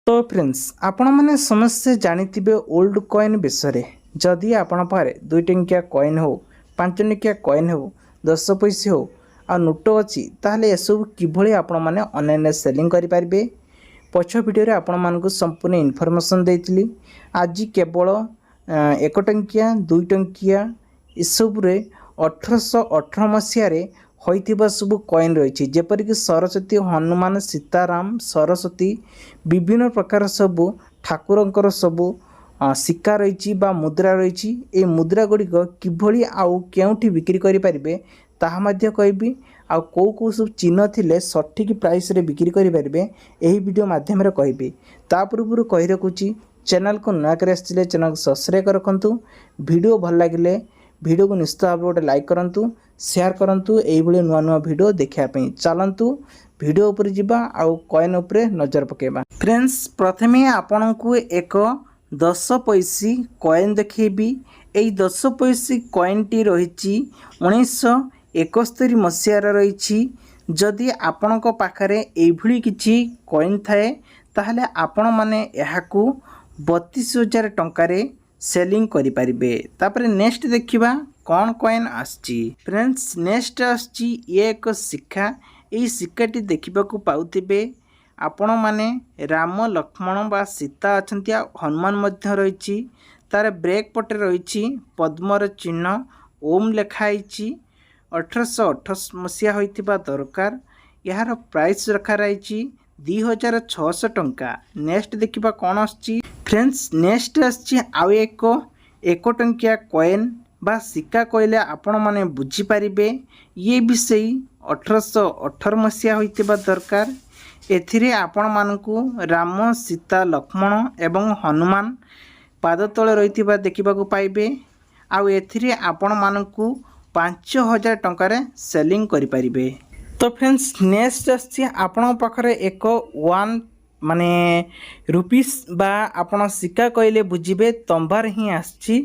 तो फ्रेंड्स आपण मैंने समस्ते जानी ओल्ड कॉइन विषय जदि आपण पारे 2 टंकिया कॉइन हो 5 टंकिया कॉइन हो 10 पैसा हो आ नोट अच्छी ताहले एसबू किभली आपण मैंने ऑनलाइन सेलिंग करें पछ भिडियो आपण मानक संपूर्ण इनफॉरमेशन देती आज केवल 1 टंकिया 2 टंकिया एसबुरे 1818 मसीह होइथिबा सब कॉइन रही जेपरिक सरस्वती हनुमान सीताराम सरस्वती विभिन्न प्रकार सबू ठाकुरंकर सबू सिक्का रही मुद्रा रही ये मुद्रा गुड़िक किभली आउ केउठी बिक्री करि परिबे ताहा मध्य कहबी आउ को सब चिन्ह थिले सठिक प्राइस रे बिक्री करि परिबे एही वीडियो माध्यम रे कहबी ता पूर्व कहि रखुची चैनल को नया कर आसथिले चैनल को सब्सक्राइब रखंतु वीडियो भल लागिले वीडियो को निश्चित भाव गोटे लाइक करंतु शेयर करंतु एही भली नुआ नुआ वीडियो देखिया पई चलंतु वीडियो ऊपर जिबा आउ कॉइन ऊपर नजर पकेबा। फ्रेंड्स प्रथमे आपन को एक 10 पैसी कॉइन देखिबी एई 10 पैसी कॉइन टी रहिची 1971 मसीहार रही जदि आपण को पाखरे एई भली किछि कॉइन थाए ताहले आपण माने एहाकू 32,000 टंकारे सेलिंग करि परिबे। तापर नेक्स्ट देखिबा कौन कॉइन आछि। फ्रेंड्स नेक्स्ट आछि ये एक सिक्का एई सिक्काटी देखिबाकू पाउथिबे आपण माने राम लक्ष्मण बा सीता अछंती हनुमान मध्य रही तार ब्रेक पटे रही पद्मर चिन्ह ओम लिखाई 1828 मसीहा होइतिबा दरकार यार प्राइस रखा रही 2600 टंका। नेक्स्ट देखिबा कौन आछि। फ्रेंड्स नेक्स्ट आछि आउ एक टंकिया कॉइन बा सिक्का कहले आपण माने बुझी पारिबे ये विषय 1818 मसीहा होइतिबा दरकार एथिरे आपण मानकू राम सीता लक्ष्मण एवं हनुमान पाद तले रहितिबा देखिबाकू पाइबे आउ एथिरे आपण मानकू 5000 टंकारे सेलिंग करि पारिबे। तो फ्रेंड्स नेक्स्ट आछि आपण पाखरे एक 1 माने रुपीस बा आपण सिक्का कहले बुझिबे तंबार ही आछि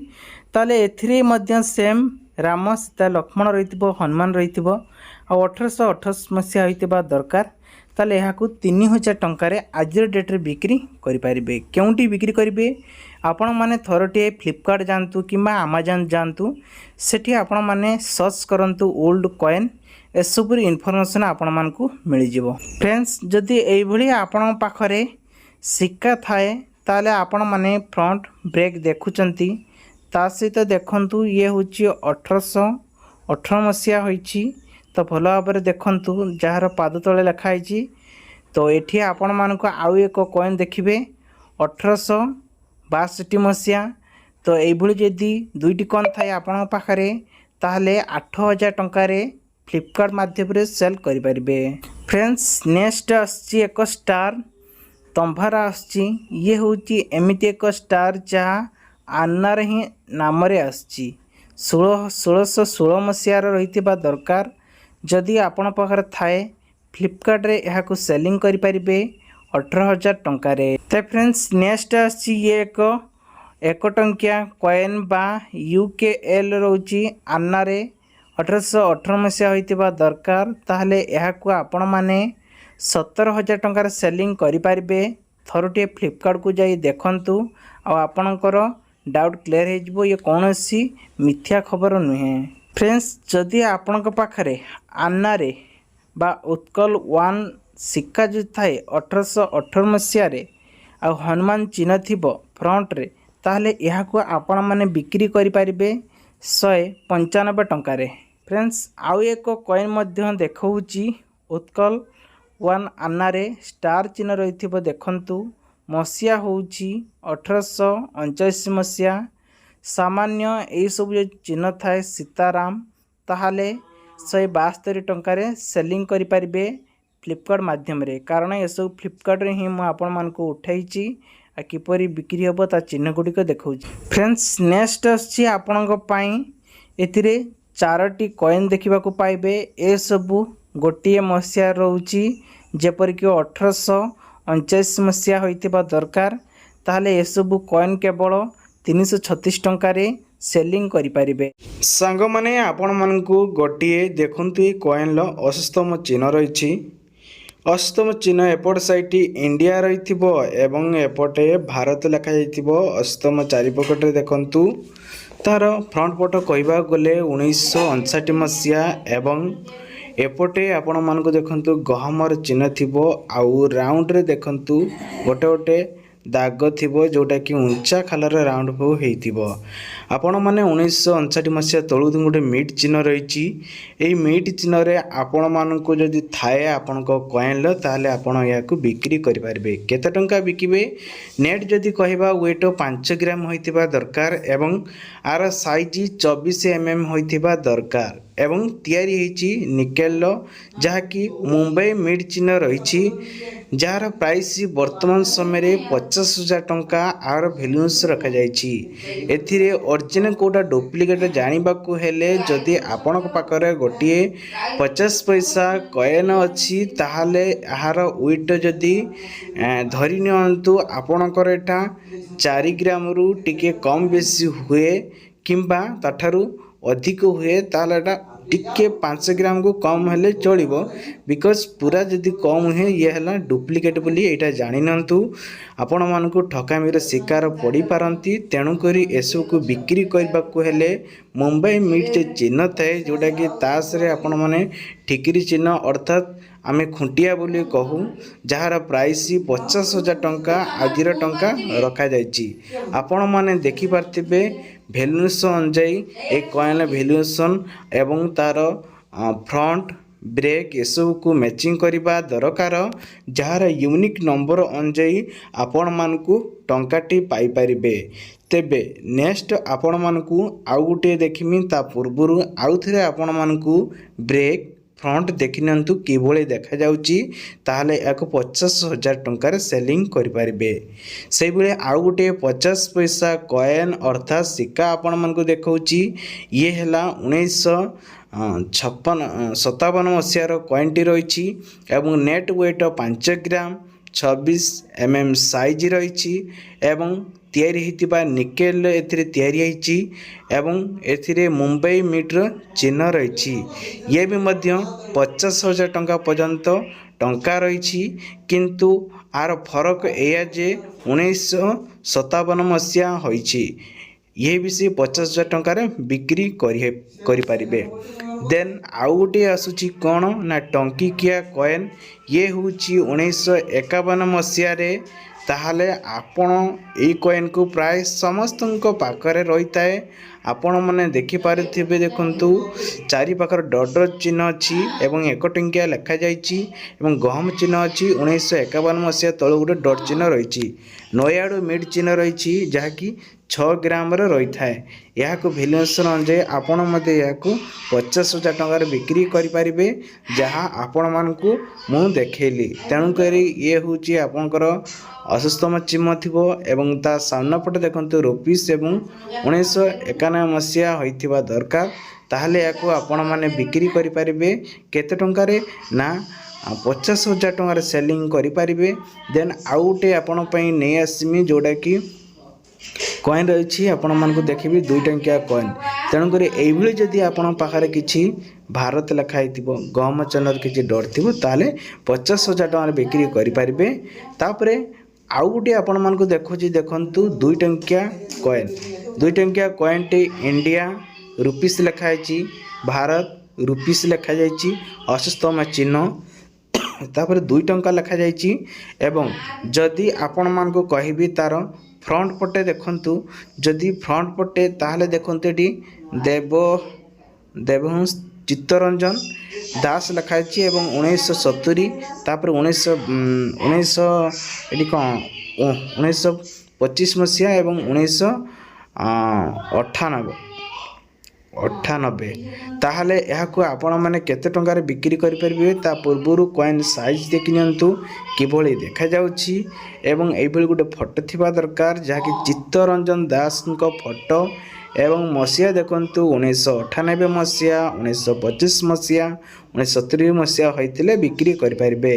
ताले एथिरे मध्य सेम राम सीता लक्ष्मण रहितिबो हनुमान रहितिबो आ 1828 मसीहा होइतिबा दरकार ताले एहाकू 3000 टंकारे आज डेट रे बिक्री करि परिबे। केउंटी बिक्री करिबे आपण माने थरटे फ्लिपकार्ट जानतु किंबा अमेजन जानतु सेठी आपण माने सर्च करंतु ओल्ड कॉइन एसबुर इनफॉरमेशन आपण मानकू मिल जिवो। फ्रेंड्स जदि एई भली आपण पाखरे सिक्का थाए ताले आपण माने फ्रंट ब्रेक देखुचंती ता सहित देखंतु ये होची 1818 मसीहा होईची तो भल भाव देखंतु जार पाद तले लिखाई तो एठी आपण मानकू आउ एक कॉइन देखिबे 1862 मसीहा तो एई भली जदि दुईटी कॉइन थाए आपण पाखरे ताहले 8000 टंकारे फ्लिपकार्ट माध्यम रे सेल करि परिबे। फ्रेंड्स नेक्स्ट आछि एक स्टार तंभारा आछि ये होची एमिति एक स्टार जहाँ आन्नार ही नाम रे आछि 1616 मसीहार रहितिबा दरकार जदि आपण पाखरे थाए फ्लिपकार्ट रे एहाकू सेलिंग करि परिबे 18000 टंकारे। ते फ्रेंड्स नेक्स्ट आछि ये एक टंकिया कॉइन बा यूकेएल रहउची आन्ना रे 1818 मसीहा होइतिबा दरकार ताहले एहाकू आपण माने 17000 टंकार सेलिंग करि परिबे। थरुटे फ्लिपकार्ट को जाई देखंतु आ आपणकर डाउट क्लियर हो जिवो ये कौनसी मिथ्या खबर नुहे। फ्रेंड्स जदि आपणक पाखरे आन्ना रे बा उत्कल 1 सिक्का जो थाए 1818 मसीहा रे आ हनुमान चिन्ह थिबो फ्रंट रे ताहले एहाकू आपण माने बिक्री करि परिबे 195 टंकारे। फ्रेंड्स आउ एक कॉइन मध्य देखौची उत्कल 1 आन्ना रे स्टार चिन्ह रहिथिबो देखंतु मसीहा होउची 1879 मसीहा सामान्य एई सब जो चिन्ह थाए सीताराम ताहले 172 टंकारे सेलिंग करि परिबे फ्लिपकार्ट माध्यम रे कारण ये सब फ्लिपकार्ट रे ही मु आपण मानको उठाइची आ किपरि बिक्री होबो ता चिन्ह गुडिक देखौची। फ्रेंड्स नेक्स्ट आछि आपणक पई एथिरे 4टी कॉइन देखिबाकू पाइबे ए सबु गोटिए मसीहा रहउची जेपरिक 1849 मसीहा होइतिबा दरकार ताहले ए सबु कॉइन केवल 336 टंकारे सेलिंग करि परिबे। सांग माने आपण मानकू गोटिए देखंतु ए कॉइन लो अशुस्तम चिन्ह रहिछि ଅଷ୍ଟମ ଚିହ୍ନ ଏପଟ ସାଇଟ୍ ଇଣ୍ଡିଆ ରହିଥିବ ଏବଂ ଏପଟେ ଭାରତ ଲେଖାଯାଇଥିବ। ଅଷ୍ଟମ ଚାରିପଟେ ଦେଖନ୍ତୁ ତାର ଫ୍ରଣ୍ଟ ପଟ କହିବାକୁ ଗଲେ 1959 ମସିହା ଏବଂ ଏପଟେ ଆପଣମାନଙ୍କୁ ଦେଖନ୍ତୁ ଗହମର ଚିହ୍ନ ଥିବ ଆଉ ରାଉଣ୍ଡରେ ଦେଖନ୍ତୁ ଗୋଟେ ଗୋଟେ ଦାଗ ଥିବ ଯେଉଁଟାକି ଉଞ୍ଚା ଖାଲର ରାଉଣ୍ଡ ହେଇଥିବ। ଆପଣମାନେ 1959 ମସିହା ତଳୁ ଗୋଟେ ମିଟ୍ ଚିହ୍ନ ରହିଛି। ଏହି ମିଟ୍ ଚିହ୍ନରେ ଆପଣମାନଙ୍କୁ ଯଦି ଥାଏ ଆପଣଙ୍କ କଏନ୍ର ତାହେଲେ ଆପଣ ଏହାକୁ ବିକ୍ରି କରିପାରିବେ। କେତେ ଟଙ୍କା ବିକିବେ? ନେଟ୍ ଯଦି କହିବା ୱେଟ୍ 5 ଗ୍ରାମ ହୋଇଥିବା ଦରକାର ଏବଂ ଆର ସାଇଜ୍ 24 mm ହୋଇଥିବା ଦରକାର ଏବଂ ତିଆରି ହୋଇଛି ନିକେଲର, ଯାହାକି ମୁମ୍ବାଇ ମିଟ୍ ଚିହ୍ନ ରହିଛି, ଯାହାର ପ୍ରାଇସ୍ ବର୍ତ୍ତମାନ ସମୟରେ 50,000 ଟଙ୍କା ଆର ଭ୍ୟାଲୁନ୍ସ ରଖାଯାଇଛି। ଏଥିରେ ଅରିଜିନାଲ କେଉଁଟା ଡୁପ୍ଲିକେଟ୍ ଜାଣିବାକୁ ହେଲେ ଯଦି ଆପଣଙ୍କ ପାଖରେ ଗୋଟିଏ 50 ପଇସା କଏନ୍ ଅଛି ତାହେଲେ ଏହାର ୱେଟ୍ ଯଦି ଧରି ନିଅନ୍ତୁ ଆପଣଙ୍କର ଏଇଟା 4 ଗ୍ରାମରୁ ଟିକେ କମ୍ ବେଶୀ ହୁଏ କିମ୍ବା ତାଠାରୁ ଅଧିକ ହୁଏ ତାହେଲେ ଏଇଟା ଟିକେ 5 ଗ୍ରାମକୁ କମ୍ ହେଲେ ଚଳିବ। ବିକଜ୍ ପୁରା ଯଦି କମ୍ ହୁଏ ଇଏ ହେଲା ଡୁପ୍ଲିକେଟ୍ ବୋଲି ଏଇଟା ଜାଣିନିଅନ୍ତୁ। ଆପଣମାନଙ୍କୁ ଠକାମିର ଶିକାର ପଡ଼ିପାରନ୍ତି। ତେଣୁକରି ଏସବୁକୁ ବିକ୍ରି କରିବାକୁ ହେଲେ ମୁମ୍ବାଇ ମିଟ୍ ଯେ ଚିହ୍ନ ଥାଏ ଯେଉଁଟାକି ତାସରେ ଆପଣମାନେ ଠିକିରି ଚିହ୍ନ ଅର୍ଥାତ୍ ଆମେ ଖୁଣ୍ଟିଆ ବୋଲି କହୁ, ଯାହାର ପ୍ରାଇସ୍ 50,000 ଟଙ୍କା ଆଜିର ଟଙ୍କା ରଖାଯାଇଛି। ଆପଣମାନେ ଦେଖିପାରୁଥିବେ ଭ୍ୟାଲୁଏସନ୍ ଅନୁଯାୟୀ ଏ କଏନ୍ର ଭ୍ୟାଲୁଏସନ୍ ଏବଂ ତା'ର ଫ୍ରଣ୍ଟ ବ୍ରେକ୍ ଏସବୁକୁ ମ୍ୟାଚିଂ କରିବା ଦରକାର, ଯାହାର ୟୁନିକ୍ ନମ୍ବର ଅନୁଯାୟୀ ଆପଣମାନଙ୍କୁ ଟଙ୍କାଟି ପାଇପାରିବେ। ତେବେ ନେକ୍ସଟ ଆପଣମାନଙ୍କୁ ଆଉ ଗୋଟିଏ ଦେଖିମି, ତା ପୂର୍ବରୁ ଆଉ ଥରେ ଆପଣମାନଙ୍କୁ ବ୍ରେକ୍ ଫ୍ରଣ୍ଟ ଦେଖିନିଅନ୍ତୁ କିଭଳି ଦେଖାଯାଉଛି, ତାହେଲେ ଏହାକୁ 50,000 ଟଙ୍କାରେ ସେଲିଂ କରିପାରିବେ। ସେଇଭଳି ଆଉ ଗୋଟିଏ 50 ପଇସା କଏନ୍ ଅର୍ଥାତ୍ ସିକ୍କା ଆପଣମାନଙ୍କୁ ଦେଖାଉଛି। ଇଏ ହେଲା 1957 ମସିହାର କଏନ୍ଟି ରହିଛି ଏବଂ ନେଟ୍ ୱେଟ୍ 5 ଗ୍ରାମ 26 mm ସାଇଜ୍ ରହିଛି ଏବଂ ତିଆରି ହୋଇଥିବା ନିକେଲ ଏଥିରେ ତିଆରି ହୋଇଛି ଏବଂ ଏଥିରେ ମୁମ୍ବାଇ ମିଟ୍ର ଚିହ୍ନ ରହିଛି। ଇଏ ବି ମଧ୍ୟ 50,000 ଟଙ୍କା ପର୍ଯ୍ୟନ୍ତ ଟଙ୍କା ରହିଛି, କିନ୍ତୁ ଆର ଫରକ ଏଇଆ ଯେ 1957 ମସିହା ହୋଇଛି। ଇଏ ବି ସେ 50,000 ଟଙ୍କାରେ ବିକ୍ରି କରିପାରିବେ। ଦେନ୍ ଆଉ ଗୋଟିଏ ଆସୁଛି କ'ଣ ନା ଟଙ୍କିକିଆ କଏନ୍। ଇଏ ହେଉଛି 1951 ମସିହାରେ। ତାହେଲେ ଆପଣ ଏଇ କଏନ୍କୁ ପ୍ରାୟ ସମସ୍ତଙ୍କ ପାଖରେ ରହିଥାଏ। ଆପଣମାନେ ଦେଖିପାରୁଥିବେ, ଦେଖନ୍ତୁ ଚାରିପାଖରେ ଡଟ୍ ଡଟ୍ ଚିହ୍ନ ଅଛି ଏବଂ 1 ଟଙ୍କିଆ ଲେଖାଯାଇଛି ଏବଂ ଗହମ ଚିହ୍ନ ଅଛି। 1951 ମସିହା ତଳୁ ଗୋଟେ ଡଟ୍ ଚିହ୍ନ ରହିଛି। ନୟାଗଡ଼ ମିଟ୍ ଚିହ୍ନ ରହିଛି ଯାହାକି 6 ଗ୍ରାମରେ ରହିଥାଏ। ଏହାକୁ ଭ୍ୟାଲୁଏସନ୍ ଅନୁଯାୟୀ ଆପଣ ମଧ୍ୟ ଏହାକୁ 50,000 ଟଙ୍କାରେ ବିକ୍ରି କରିପାରିବେ, ଯାହା ଆପଣମାନଙ୍କୁ ମୁଁ ଦେଖେଇଲି। ତେଣୁକରି ଇଏ ହେଉଛି ଆପଣଙ୍କର ଅସୁସ୍ତମ ଚିହ୍ନ ଥିବ ଏବଂ ତା ସାମ୍ନା ପଟେ ଦେଖନ୍ତୁ ରୁପିସ୍ ଏବଂ 1991 ମସିହା ହୋଇଥିବା ଦରକାର। ତାହେଲେ ଏହାକୁ ଆପଣମାନେ ବିକ୍ରି କରିପାରିବେ କେତେ ଟଙ୍କାରେ ନା 50,000 ଟଙ୍କାରେ ସେଲିଂ କରିପାରିବେ। ଦେନ୍ ଆଉ ଗୋଟେ ଆପଣ ପାଇଁ ନେଇ ଆସିମି ଯେଉଁଟାକି କଏନ୍ ରହିଛି, ଆପଣମାନଙ୍କୁ ଦେଖିବି 2 ଟଙ୍କିଆ କଏନ୍। ତେଣୁକରି ଏଇଭଳି ଯଦି ଆପଣଙ୍କ ପାଖରେ କିଛି ଭାରତ ଲେଖା ହେଇଥିବ, ଗହମ ଚିହ୍ନର କିଛି ଡଟ୍ ଥିବ, ତାହେଲେ 50,000 ଟଙ୍କାରେ ବିକ୍ରି କରିପାରିବେ। ତାପରେ ଆଉ ଗୋଟିଏ ଆପଣମାନଙ୍କୁ ଦେଖୁଛି, ଦେଖନ୍ତୁ 2 ଟଙ୍କିଆ କଏନ୍। 2 ଟଙ୍କିଆ କଏନ୍ଟି ଇଣ୍ଡିଆ ରୁପିସ୍ ଲେଖାହେଇଛି, ଭାରତ ରୁପିସ୍ ଲେଖାଯାଇଛି, ଅସୁସ୍ତମ ଚିହ୍ନ, ତାପରେ 2 ଟଙ୍କା ଲେଖାଯାଇଛି। ଏବଂ ଯଦି ଆପଣମାନଙ୍କୁ କହିବି ତା'ର ଫ୍ରଣ୍ଟ ପଟେ ଦେଖନ୍ତୁ, ଯଦି ଫ୍ରଣ୍ଟ ପଟେ ତାହେଲେ ଦେଖନ୍ତୁ ଏଠି ଦେବହଂସ ଚିତ୍ତରଞ୍ଜନ ଦାସ ଲେଖାଯାଇଛି ଏବଂ 1970, ତାପରେ 1925 ମସିହା ଏବଂ 1998। ତାହେଲେ ଏହାକୁ ଆପଣମାନେ କେତେ ଟଙ୍କାରେ ବିକ୍ରି କରିପାରିବେ? ତା ପୂର୍ବରୁ କଏନ୍ ସାଇଜ୍ ଦେଖି ନିଅନ୍ତୁ କିଭଳି ଦେଖାଯାଉଛି ଏବଂ ଏଇଭଳି ଗୋଟେ ଫଟୋ ଥିବା ଦରକାର, ଯାହାକି ଚିତ୍ତରଞ୍ଜନ ଦାସଙ୍କ ଫଟୋ ଏବଂ ମସିହା ଦେଖନ୍ତୁ 1998 ମସିହା, 1925 ମସିହା, 1970 ମସିହା ହୋଇଥିଲେ ବିକ୍ରି କରିପାରିବେ।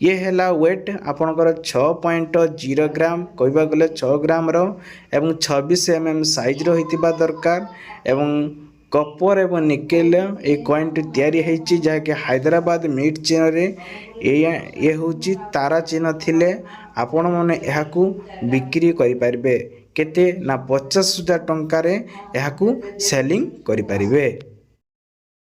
ଇଏ ହେଲା ୱେଟ୍ ଆପଣଙ୍କର 6.0 ଗ୍ରାମ, କହିବାକୁ ଗଲେ 6 ଗ୍ରାମର ଏବଂ 26 mm ସାଇଜ୍ର ହୋଇଥିବା ଦରକାର ଏବଂ କପର ଏବଂ ନିକେଲ এই କଏନ୍ଟି ତିଆରି ହେଇଛି ଯାହାକି ହାଇଦ୍ରାବାଦ ମିଟ୍ ଚିହ୍ନରେ ଇଏ ହେଉଛି ତାରା ଚିହ୍ନ ଥିଲେ ଆପଣମାନେ ଏହାକୁ ବିକ୍ରି କରିପାରିବେ କେତେ ନା 50,000 ଟଙ୍କାରେ ଏହାକୁ ସେଲିଂ କରିପାରିବେ।